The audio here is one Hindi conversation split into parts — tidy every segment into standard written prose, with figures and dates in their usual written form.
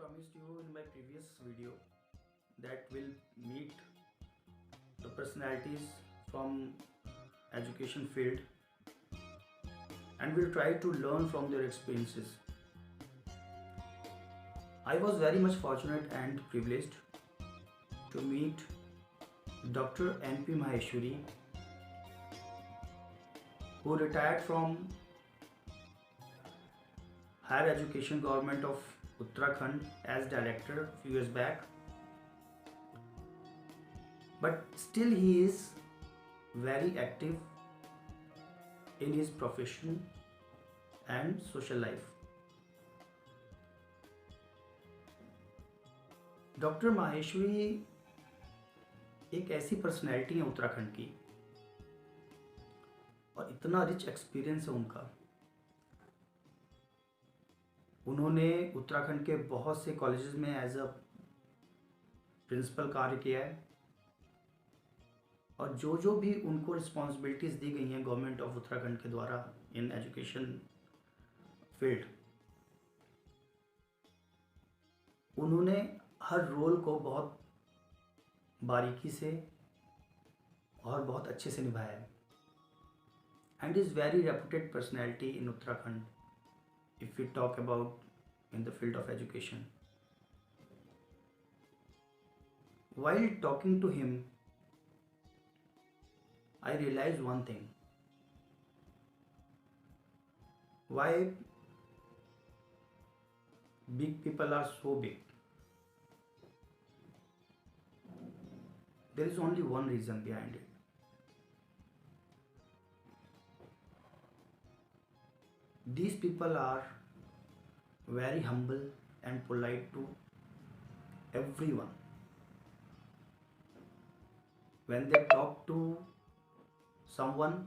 promised you in my previous video that we'll meet the personalities from education field and we'll try to learn from their experiences. I was very much fortunate and privileged to meet Dr. N.P. Maheshwari, who retired from Higher Education Government of Uttarakhand as director a few years back, but still he is very active in his profession and social life. Doctor Maheshwari एक ऐसी पर्सनैलिटी है उत्तराखंड की और इतना रिच एक्सपीरियंस है उनका। उन्होंने उत्तराखंड के बहुत से कॉलेजेस में एज अ प्रिंसिपल कार्य किया है और जो भी उनको रिस्पॉन्सिबिलिटीज़ दी गई हैं गवर्नमेंट ऑफ उत्तराखंड के द्वारा इन एजुकेशन फील्ड, उन्होंने हर रोल को बहुत बारीकी से और बहुत अच्छे से निभाया है and is very reputed personality in Uttarakhand if we talk about in the field of education. While talking to him, I realized one thing. Why big people are so big? There is only one reason behind it. These people are very humble and polite to everyone. When they talk to someone,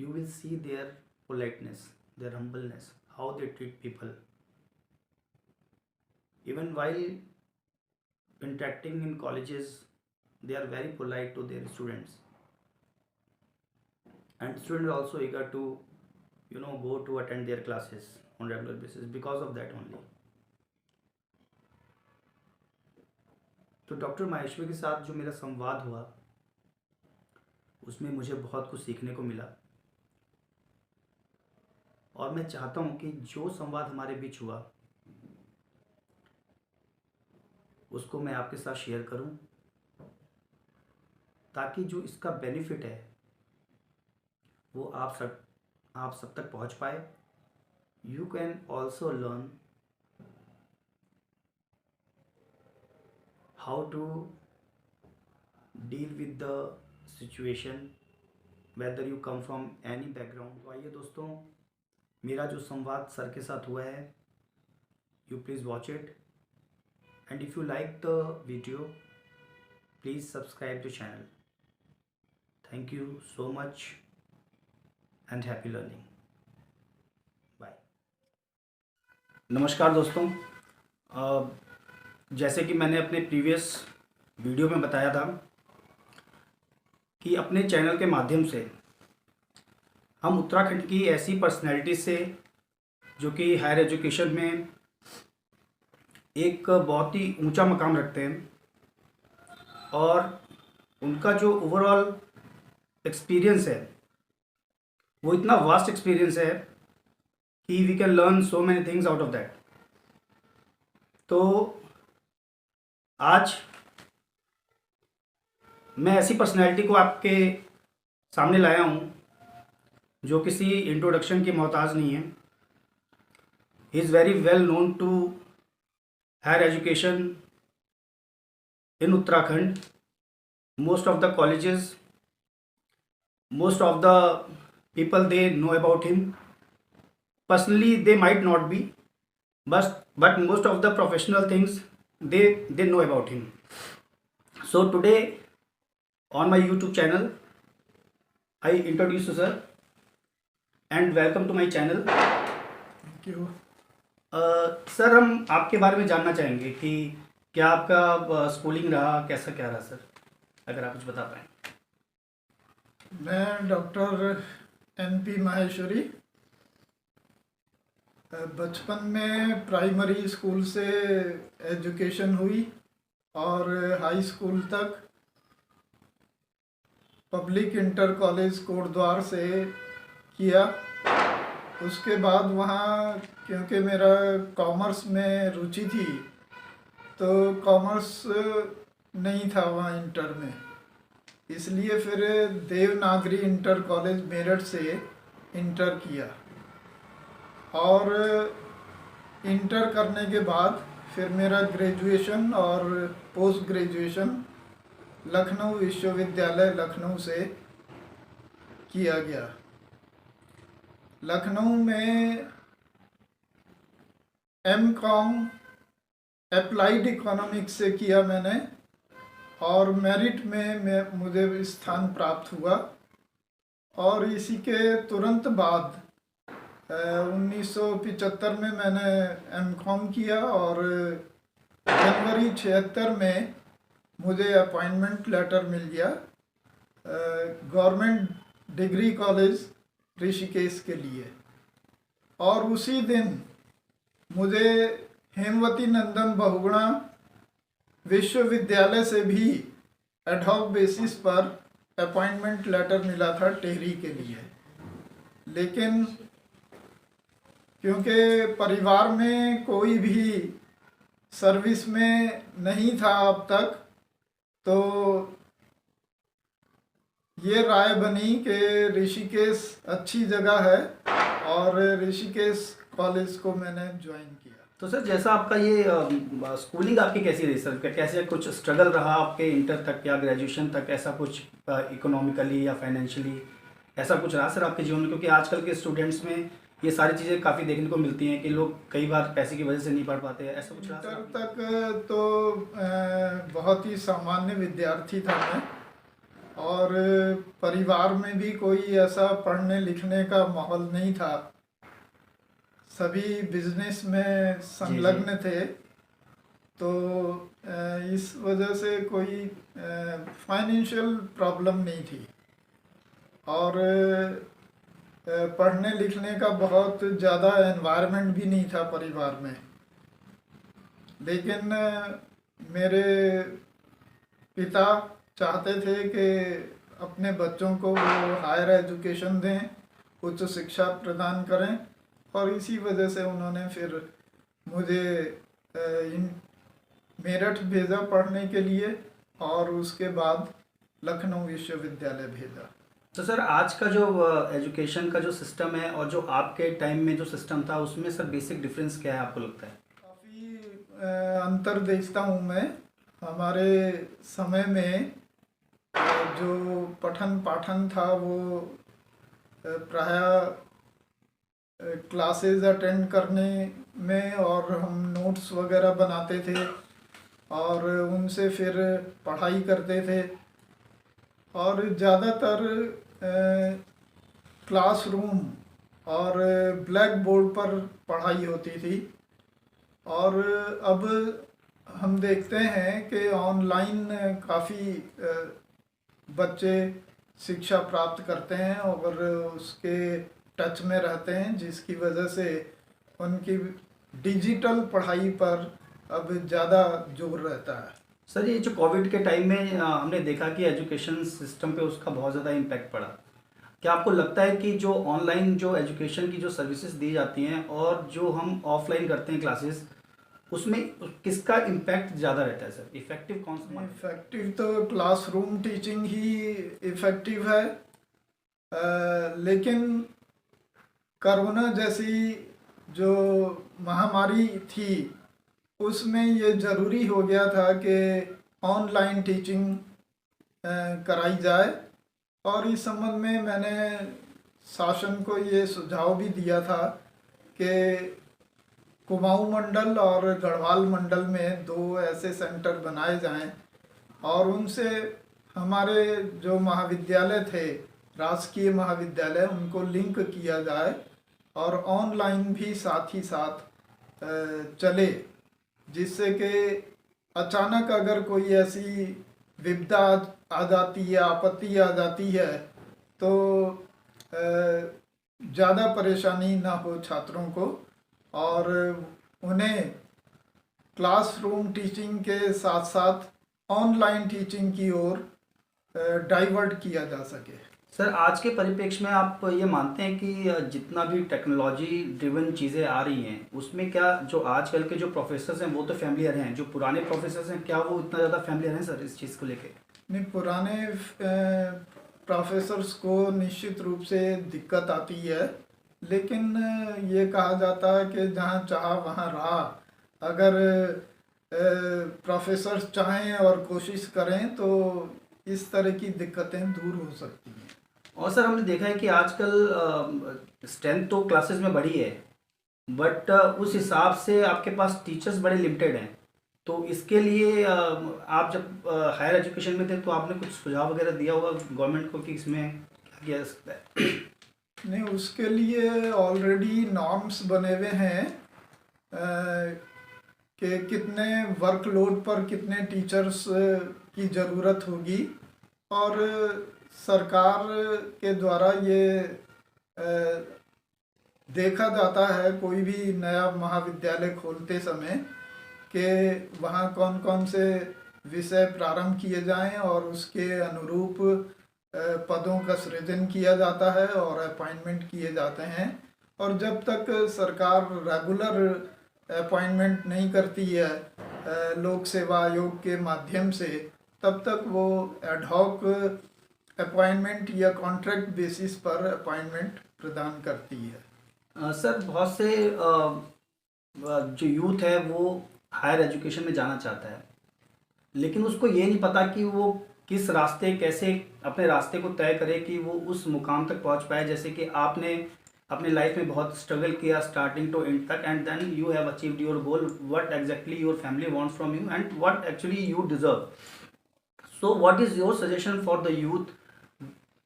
you will see their politeness, their humbleness, how they treat people. Even while interacting in colleges, they are very polite to their students. And students are also eager to go to attend their classes on regular basis because of that only. तो डॉक्टर माहेश्वरी के साथ जो मेरा संवाद हुआ उसमें मुझे बहुत कुछ सीखने को मिला और मैं चाहता हूँ कि जो संवाद हमारे बीच हुआ उसको मैं आपके साथ शेयर करूँ ताकि जो इसका बेनिफिट है वो आप सब तक पहुंच पाए। You can also learn how to deal with the situation whether you come from any background. तो आइए दोस्तों, मेरा जो संवाद सर के साथ हुआ है, you please watch it and if you like the video please subscribe the channel. Thank you so much and happy learning. Bye. नमस्कार दोस्तों, जैसे कि मैंने अपने प्रीवियस वीडियो में बताया था कि अपने चैनल के माध्यम से हम उत्तराखंड की ऐसी पर्सनैलिटी से जो कि हायर एजुकेशन में एक बहुत ही ऊंचा मकाम रखते हैं और उनका जो ओवरऑल एक्सपीरियंस है वो इतना वास्ट एक्सपीरियंस है कि we can learn so many things out of that. तो आज मैं ऐसी पर्सनैलिटी को आपके सामने लाया हूँ जो किसी इंट्रोडक्शन की मोहताज नहीं है। He is very well known to higher education in Uttarakhand. Most of the colleges, most of the people, they know about him. Personally they might not be, but most of the professional things they know about him. So today on my YouTube channel I introduce you sir and welcome to my channel. Thank you. Sir, हम आपके बारे में जानना चाहेंगे कि क्या आपका स्कूलिंग रहा, कैसा क्या रहा सर, अगर आप कुछ बता पाएँ। मैं डॉक्टर N.P. माहेश्वरी बचपन में प्राइमरी स्कूल से एजुकेशन हुई और हाई स्कूल तक पब्लिक इंटर कॉलेज कोटद्वार से किया। उसके बाद वहाँ क्योंकि मेरा कॉमर्स में रुचि थी तो कॉमर्स नहीं था वहाँ इंटर में, इसलिए फिर देवनागरी इंटर कॉलेज मेरठ से इंटर किया। और इंटर करने के बाद फिर मेरा ग्रेजुएशन और पोस्ट ग्रेजुएशन लखनऊ विश्वविद्यालय लखनऊ से किया गया। लखनऊ में एम.कॉम अप्लाइड इकोनॉमिक्स से किया मैंने और मेरिट में मुझे स्थान प्राप्त हुआ। और इसी के तुरंत बाद 1975 में मैंने एम.कॉम किया और जनवरी 76 में मुझे अपॉइंटमेंट लेटर मिल गया गवर्नमेंट डिग्री कॉलेज ऋषिकेश के लिए। और उसी दिन मुझे हेमवती नंदन बहुगुणा विश्वविद्यालय से भी एडहॉक बेसिस पर अपॉइंटमेंट लेटर मिला था टेहरी के लिए। लेकिन क्योंकि परिवार में कोई भी सर्विस में नहीं था अब तक, तो ये राय बनी कि ऋषिकेश अच्छी जगह है और ऋषिकेश कॉलेज को मैंने ज्वाइन किया। तो सर जैसा आपका ये स्कूलिंग आपकी कैसी रही सर, कैसे कुछ स्ट्रगल रहा आपके इंटर तक या ग्रेजुएशन तक, ऐसा कुछ इकोनॉमिकली या फाइनेंशियली ऐसा कुछ रहा सर आपके जीवन में? क्योंकि आजकल के स्टूडेंट्स में ये सारी चीज़ें काफ़ी देखने को मिलती हैं कि लोग कई बार पैसे की वजह से नहीं पढ़ पाते हैं, ऐसा कुछ रहा इंटर सर? तक तो बहुत ही सामान्य विद्यार्थी था मैं और परिवार में भी कोई ऐसा पढ़ने लिखने का माहौल नहीं था, सभी बिजनेस में संलग्न थे। तो इस वजह से कोई फाइनेंशियल प्रॉब्लम नहीं थी और पढ़ने लिखने का बहुत ज़्यादा एनवायरनमेंट भी नहीं था परिवार में। लेकिन मेरे पिता चाहते थे कि अपने बच्चों को वो हायर एजुकेशन दें, उच्च शिक्षा प्रदान करें और इसी वजह से उन्होंने फिर मुझे मेरठ भेजा पढ़ने के लिए और उसके बाद लखनऊ विश्वविद्यालय भेजा। तो सर आज का जो एजुकेशन का जो सिस्टम है और जो आपके टाइम में जो सिस्टम था उसमें सर बेसिक डिफरेंस क्या है आपको लगता है? काफ़ी अंतर देखता हूँ मैं। हमारे समय में जो पठन पाठन था वो प्रायः क्लासेस अटेंड करने में और हम नोट्स वगैरह बनाते थे और उनसे फिर पढ़ाई करते थे और ज़्यादातर क्लासरूम और ब्लैक बोर्ड पर पढ़ाई होती थी। और अब हम देखते हैं कि ऑनलाइन काफ़ी बच्चे शिक्षा प्राप्त करते हैं और उसके टच में रहते हैं, जिसकी वजह से उनकी डिजिटल पढ़ाई पर अब ज़्यादा जोर रहता है। सर ये जो कोविड के टाइम में हमने देखा कि एजुकेशन सिस्टम पे उसका बहुत ज़्यादा इम्पैक्ट पड़ा। क्या आपको लगता है कि जो ऑनलाइन जो एजुकेशन की जो सर्विसेज दी जाती हैं और जो हम ऑफलाइन करते हैं क्लासेस, उसमें किसका इम्पैक्ट ज़्यादा रहता है सर? इफेक्टिव कौन सा? इफ़ेक्टिव तो क्लासरूम टीचिंग ही इफ़ेक्टिव है। लेकिन कोरोना जैसी जो महामारी थी उसमें ये ज़रूरी हो गया था कि ऑनलाइन टीचिंग कराई जाए और इस संबंध में मैंने शासन को ये सुझाव भी दिया था कि कुमाऊं मंडल और गढ़वाल मंडल में 2 ऐसे सेंटर बनाए जाएं और उनसे हमारे जो महाविद्यालय थे, राजकीय महाविद्यालय, उनको लिंक किया जाए और ऑनलाइन भी साथ ही साथ चले, जिससे कि अचानक अगर कोई ऐसी विपदा आ जाती है, आपत्ति आ जाती है, तो ज़्यादा परेशानी ना हो छात्रों को और उन्हें क्लासरूम टीचिंग के साथ साथ ऑनलाइन टीचिंग की ओर डाइवर्ट किया जा सके। सर, आज के परिप्रेक्ष्य में आप ये मानते हैं कि जितना भी टेक्नोलॉजी ड्रिवन चीज़ें आ रही हैं उसमें क्या जो आजकल के जो प्रोफेसर्स हैं वो तो फैमिलियर हैं, जो पुराने प्रोफेसर्स हैं क्या वो इतना ज़्यादा फैमिलियर हैं सर इस चीज़ को लेके? नहीं, पुराने प्रोफेसर्स को निश्चित रूप से दिक्कत आती है, लेकिन ये कहा जाता है कि जहाँ चाहा वहाँ रहा। अगर प्रोफेसर्स चाहें और कोशिश करें तो इस तरह की दिक्कतें दूर हो सकती हैं। और सर हमने देखा है कि आजकल स्ट्रेंथ तो क्लासेस में बढ़ी है, बट उस हिसाब से आपके पास टीचर्स बड़े लिमिटेड हैं। तो इसके लिए आप जब हायर एजुकेशन में थे तो आपने कुछ सुझाव वगैरह दिया होगा गवर्नमेंट को कि इसमें क्या किया जा सकता है? नहीं, उसके लिए ऑलरेडी नॉर्म्स बने हुए हैं कि कितने वर्कलोड पर कितने टीचर्स की ज़रूरत होगी, और सरकार के द्वारा ये देखा जाता है कोई भी नया महाविद्यालय खोलते समय कि वहाँ कौन कौन से विषय प्रारंभ किए जाएं और उसके अनुरूप पदों का सृजन किया जाता है और अपॉइंटमेंट किए जाते हैं। और जब तक सरकार रेगुलर अपॉइंटमेंट नहीं करती है लोक सेवा आयोग के माध्यम से, तब तक वो एडहॉक अपॉइंटमेंट या कॉन्ट्रैक्ट बेसिस पर अपॉइंटमेंट प्रदान करती है। सर, बहुत से जो यूथ है वो हायर एजुकेशन में जाना चाहता है, लेकिन उसको ये नहीं पता कि वो किस रास्ते कैसे अपने रास्ते को तय करे कि वो उस मुकाम तक पहुंच पाए। जैसे कि आपने अपने लाइफ में बहुत स्ट्रगल किया स्टार्टिंग टू एंड तक, and then you have achieved your goal, what exactly your family wants from you and what actually you deserve. So what is your suggestion for the youth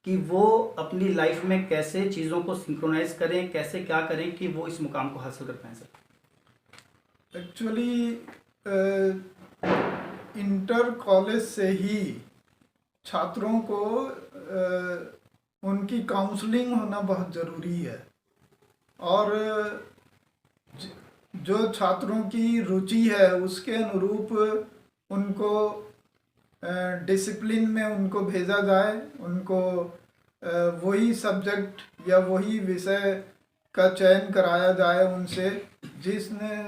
कि वो अपनी लाइफ में कैसे चीज़ों को सिंक्रोनाइज करें, कैसे क्या करें कि वो इस मुकाम को हासिल कर पाएँ सर? एक्चुअली इंटर कॉलेज से ही छात्रों को उनकी काउंसलिंग होना बहुत ज़रूरी है, और जो छात्रों की रुचि है उसके अनुरूप उनको डिसिप्लिन में उनको भेजा जाए, उनको वही सब्जेक्ट या वही विषय का चयन कराया जाए उनसे जिसने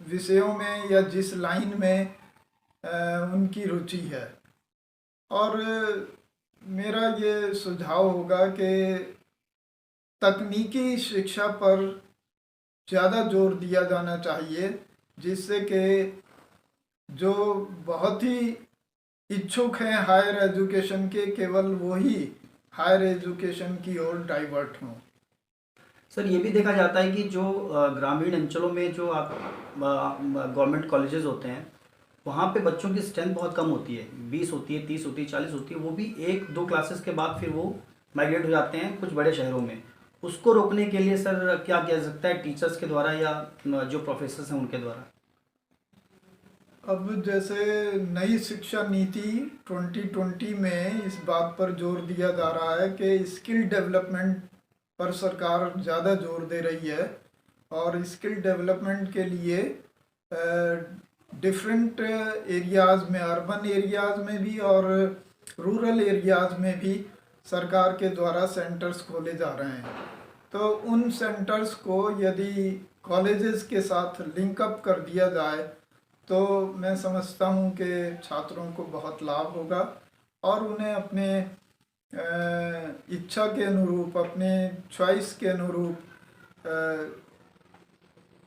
विषयों में या जिस लाइन में उनकी रुचि है। और मेरा ये सुझाव होगा कि तकनीकी शिक्षा पर ज़्यादा जोर दिया जाना चाहिए, जिससे कि जो बहुत ही इच्छुक हैं हायर एजुकेशन के, केवल वही हायर एजुकेशन की ओर डाइवर्ट हों। सर, ये भी देखा जाता है कि जो ग्रामीण अंचलों में जो आप गवर्नमेंट कॉलेजेस होते हैं वहाँ पे बच्चों की स्ट्रेंथ बहुत कम होती है, 20 होती है, 30 होती है, 40 होती है, वो भी 1-2 क्लासेस के बाद फिर वो माइग्रेट हो जाते हैं कुछ बड़े शहरों में। उसको रोकने के लिए सर क्या किया जा सकता है टीचर्स के द्वारा या जो प्रोफेसर्स हैं उनके द्वारा? अब जैसे नई शिक्षा नीति 2020 में इस बात पर जोर दिया जा रहा है कि स्किल डेवलपमेंट पर सरकार ज़्यादा जोर दे रही है, और स्किल डेवलपमेंट के लिए डिफरेंट एरियाज़ में, अर्बन एरियाज़ में भी और रूरल एरियाज़ में भी सरकार के द्वारा सेंटर्स खोले जा रहे हैं। तो उन सेंटर्स को यदि कॉलेजेस के साथ लिंकअप कर दिया जाए तो मैं समझता हूँ कि छात्रों को बहुत लाभ होगा, और उन्हें अपने इच्छा के अनुरूप, अपने चॉइस के अनुरूप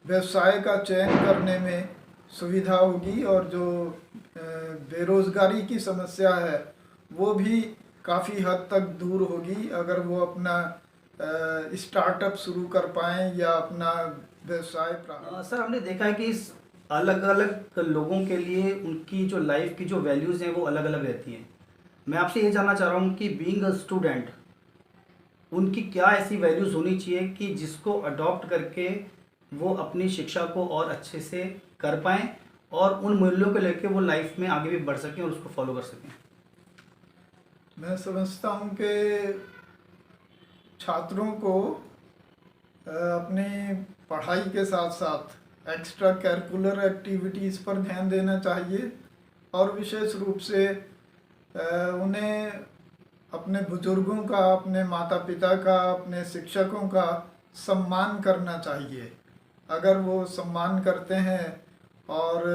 व्यवसाय का चयन करने में सुविधा होगी, और जो बेरोज़गारी की समस्या है वो भी काफ़ी हद तक दूर होगी अगर वो अपना स्टार्टअप शुरू कर पाएँ या अपना व्यवसाय प्रारंभ। सर, हमने देखा है कि अलग अलग लोगों के लिए उनकी जो लाइफ की जो वैल्यूज़ हैं वो अलग अलग रहती हैं। मैं आपसे ये जानना चाह रहा हूँ कि बीइंग अ स्टूडेंट उनकी क्या ऐसी वैल्यूज़ होनी चाहिए कि जिसको अडॉप्ट करके वो अपनी शिक्षा को और अच्छे से कर पाएँ और उन मूल्यों को लेकर वो लाइफ में आगे भी बढ़ सकें और उसको फॉलो कर सकें? मैं समझता हूँ कि छात्रों को अपने पढ़ाई के साथ साथ एक्स्ट्रा करिकुलर एक्टिविटीज़ पर ध्यान देना चाहिए और विशेष रूप से उन्हें अपने बुजुर्गों का, अपने माता पिता का, अपने शिक्षकों का सम्मान करना चाहिए। अगर वो सम्मान करते हैं और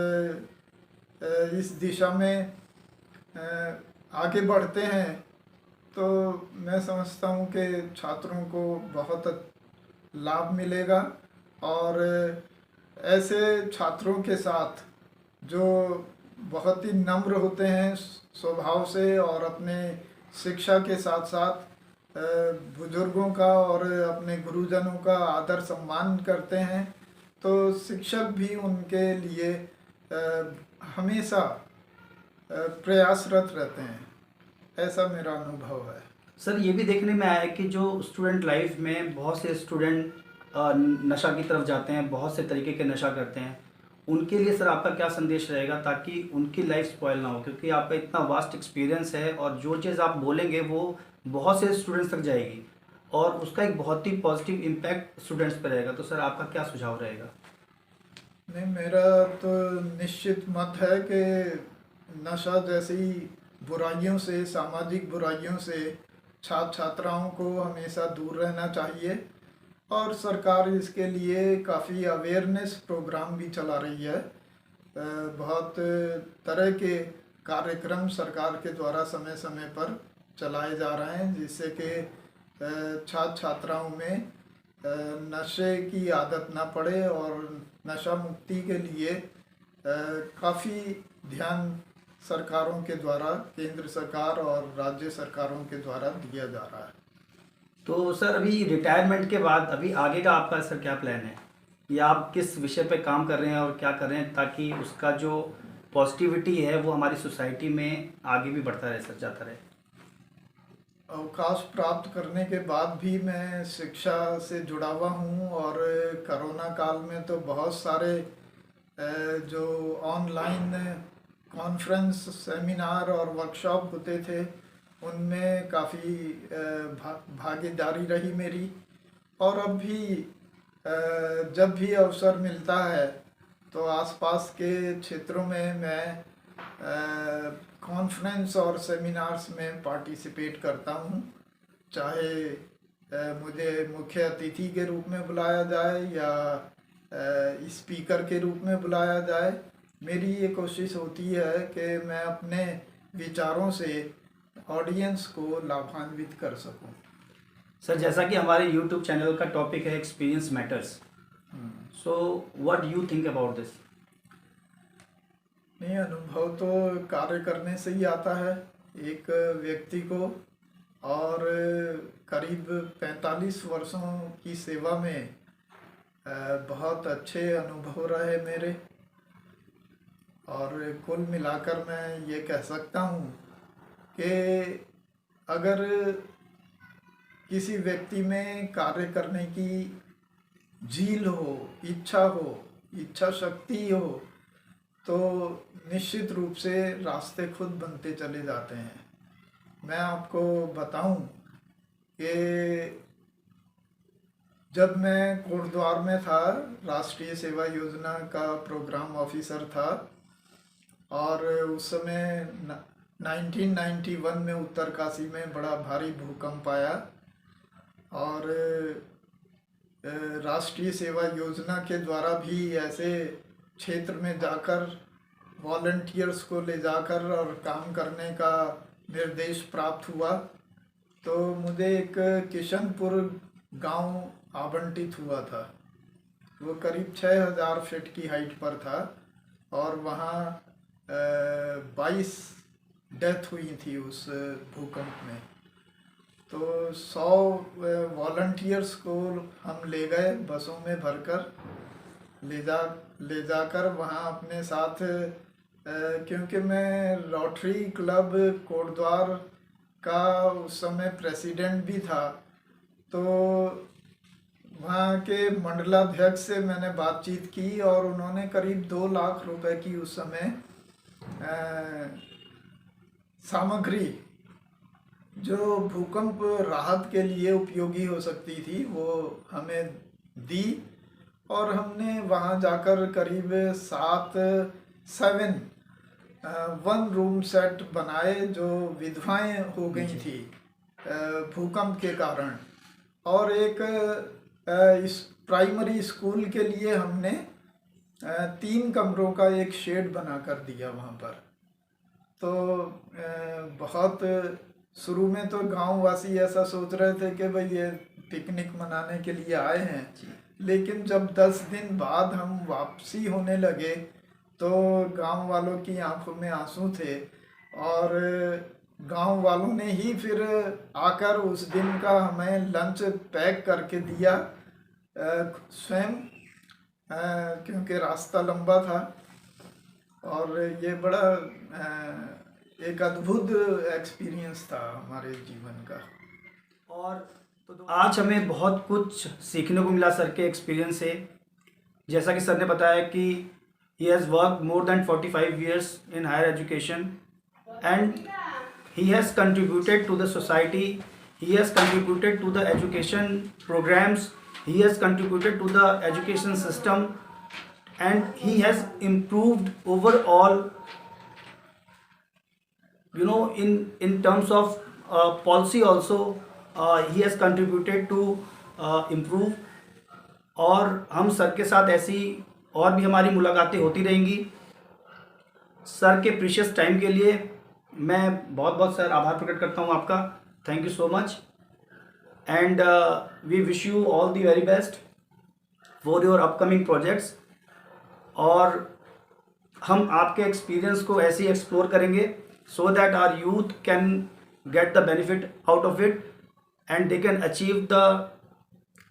इस दिशा में आगे बढ़ते हैं तो मैं समझता हूँ कि छात्रों को बहुत लाभ मिलेगा। और ऐसे छात्रों के साथ जो बहुत ही नम्र होते हैं स्वभाव से और अपने शिक्षा के साथ साथ बुजुर्गों का और अपने गुरुजनों का आदर सम्मान करते हैं, तो शिक्षक भी उनके लिए हमेशा प्रयासरत रहते हैं। ऐसा मेरा अनुभव है। सर ये भी देखने में आया है कि जो स्टूडेंट लाइफ में बहुत से स्टूडेंट नशा की तरफ जाते हैं, बहुत से तरीके के नशा करते हैं, उनके लिए सर आपका क्या संदेश रहेगा ताकि उनकी लाइफ स्पॉइल ना हो? क्योंकि आपका इतना वास्ट एक्सपीरियंस है और जो चीज़ आप बोलेंगे वो बहुत से स्टूडेंट्स तक जाएगी और उसका एक बहुत ही पॉजिटिव इम्पैक्ट स्टूडेंट्स पर रहेगा। तो सर आपका क्या सुझाव रहेगा? नहीं, मेरा तो निश्चित मत है कि नशा जैसी बुराइयों से, सामाजिक बुराइयों से छात्र छात्राओं को हमेशा दूर रहना चाहिए और सरकार इसके लिए काफ़ी अवेयरनेस प्रोग्राम भी चला रही है। बहुत तरह के कार्यक्रम सरकार के द्वारा समय समय पर चलाए जा रहे हैं जिससे कि छात्र छात्राओं में नशे की आदत ना पड़े और नशा मुक्ति के लिए काफ़ी ध्यान सरकारों के द्वारा, केंद्र सरकार और राज्य सरकारों के द्वारा दिया जा रहा है। तो सर अभी रिटायरमेंट के बाद अभी आगे का आपका सर क्या प्लान है, या आप किस विषय पे काम कर रहे हैं और क्या कर रहे हैं ताकि उसका जो पॉजिटिविटी है वो हमारी सोसाइटी में आगे भी बढ़ता रहे सर, जाता रहे? अवकाश प्राप्त करने के बाद भी मैं शिक्षा से जुड़ा हुआ हूँ और कोरोना काल में तो बहुत सारे जो ऑनलाइन कॉन्फ्रेंस, सेमिनार और वर्कशॉप होते थे उनमें काफ़ी भागीदारी रही मेरी। और अब भी जब भी अवसर मिलता है तो आसपास के क्षेत्रों में मैं कॉन्फ्रेंस और सेमिनार्स में पार्टिसिपेट करता हूँ, चाहे मुझे मुख्य अतिथि के रूप में बुलाया जाए या स्पीकर के रूप में बुलाया जाए। मेरी ये कोशिश होती है कि मैं अपने विचारों से ऑडियंस को लाभान्वित कर सकूं। सर जैसा कि हमारे यूट्यूब चैनल का टॉपिक है experience matters, so what do you think about this? नहीं, अनुभव तो कार्य करने से ही आता है एक व्यक्ति को, और करीब 45 वर्षों की सेवा में बहुत अच्छे अनुभव रहे मेरे। और कुल मिलाकर मैं ये कह सकता हूँ कि अगर किसी व्यक्ति में कार्य करने की झील हो, इच्छा शक्ति हो, तो निश्चित रूप से रास्ते खुद बनते चले जाते हैं। मैं आपको बताऊं कि जब मैं कोटद्वार में था, राष्ट्रीय सेवा योजना का प्रोग्राम ऑफिसर था, और उस समय 1991 में उत्तरकाशी में बड़ा भारी भूकंप आया और राष्ट्रीय सेवा योजना के द्वारा भी ऐसे क्षेत्र में जाकर वॉलंटियर्स को ले जाकर और काम करने का निर्देश प्राप्त हुआ। तो मुझे एक किशनपुर गांव आवंटित हुआ था। वो करीब 6000 फीट की हाइट पर था और वहाँ 22 डेथ हुई थी उस भूकंप में। तो 100 वॉलंटियर्स को हम ले गए बसों में भरकर, ले जाकर वहाँ अपने साथ, क्योंकि मैं रोटरी क्लब कोटद्वार का उस समय प्रेसिडेंट भी था, तो वहाँ के मंडलाध्यक्ष से मैंने बातचीत की और उन्होंने करीब 2 लाख रुपए की उस समय सामग्री जो भूकंप राहत के लिए उपयोगी हो सकती थी वो हमें दी। और हमने वहाँ जाकर करीब 7 वन रूम सेट बनाए जो विधवाएं हो गई थी भूकंप के कारण। और एक इस प्राइमरी स्कूल के लिए हमने 3 कमरों का एक शेड बना कर दिया वहाँ पर। तो बहुत शुरू में तो गांव वासी ऐसा सोच रहे थे कि भाई ये पिकनिक मनाने के लिए आए हैं, लेकिन जब 10 दिन बाद हम वापसी होने लगे तो गांव वालों की आंखों में आंसू थे। और गांव वालों ने ही फिर आकर उस दिन का हमें लंच पैक करके दिया स्वयं, क्योंकि रास्ता लंबा था। और ये बड़ा एक अद्भुत एक्सपीरियंस था हमारे जीवन का। और आज हमें बहुत कुछ सीखने को मिला सर के एक्सपीरियंस से। जैसा कि सर ने बताया कि he has worked more than 45 years in higher education and he has contributed to the society, he has contributed to the education programs, he has contributed to the education system, and he has improved overall, you know, in terms of policy also. He has contributed to improve. और हम सर के साथ ऐसी और भी हमारी मुलाकातें होती रहेंगी। सर के प्रीशियस टाइम के लिए मैं बहुत बहुत सर आभार प्रकट करता हूँ आपका। Thank you so much and we wish you all the very best for your upcoming projects. और हम आपके एक्सपीरियंस को ऐसे ही एक्सप्लोर करेंगे so that our youth can get the benefit out of it and they can achieve the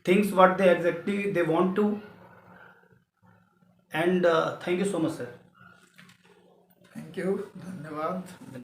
things what they exactly they want to. And thank you so much sir. Thank you, धन्यवाद।